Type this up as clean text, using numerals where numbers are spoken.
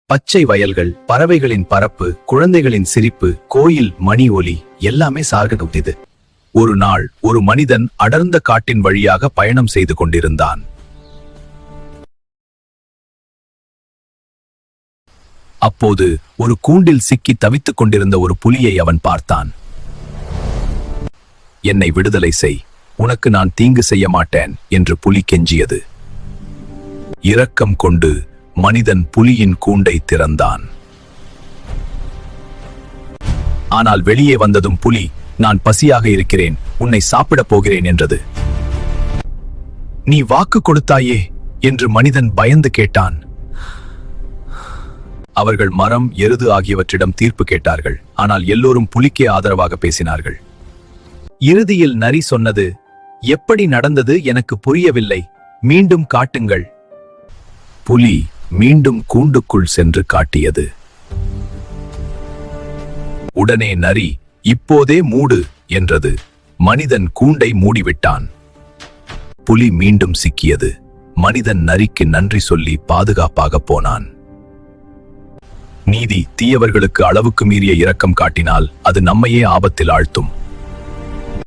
பச்சை வயல்கள், பறவைகளின் பரப்பு, குழந்தைகளின் சிரிப்பு, கோயில் மணி ஒலி எல்லாமே சார்கடுத்தது. ஒரு நாள் ஒரு மனிதன் அடர்ந்த காட்டின் வழியாக பயணம் செய்து கொண்டிருந்தான். அப்போது ஒரு கூண்டில் சிக்கி தவித்துக் கொண்டிருந்த ஒரு புலியை அவன் பார்த்தான். என்னை விடுதலை செய், உனக்கு நான் தீங்கு செய்ய மாட்டேன் என்று புலி கெஞ்சியது. இரக்கம் கொண்டு மனிதன் புலியின் கூண்டை திறந்தான். ஆனால் வெளியே வந்ததும் புலி, நான் பசியாக இருக்கிறேன், உன்னை சாப்பிடப் போகிறேன் என்றது. நீ வாக்கு கொடுத்தாயே என்று மனிதன் பயந்து கேட்டான். அவர்கள் மரம், எருது ஆகியவற்றிடம் தீர்ப்பு கேட்டார்கள். ஆனால் எல்லோரும் புலிக்கே ஆதரவாக பேசினார்கள். இறுதியில் நரி சொன்னது, எப்படி நடந்தது எனக்கு புரியவில்லை, மீண்டும் காட்டுங்கள். புலி மீண்டும் கூண்டுக்குள் சென்று காட்டியது. உடனே நரி, இப்போதே மூடு என்றது. மனிதன் கூண்டை மூடிவிட்டான். புலி மீண்டும் சிக்கியது. மனிதன் நரிக்கு நன்றி சொல்லி பாதுகாப்பாக போனான். நீதி, தீயவர்களுக்கு அளவுக்கு மீறிய இரக்கம் காட்டினால் அது நம்மையே ஆபத்தில் ஆழ்த்தும்.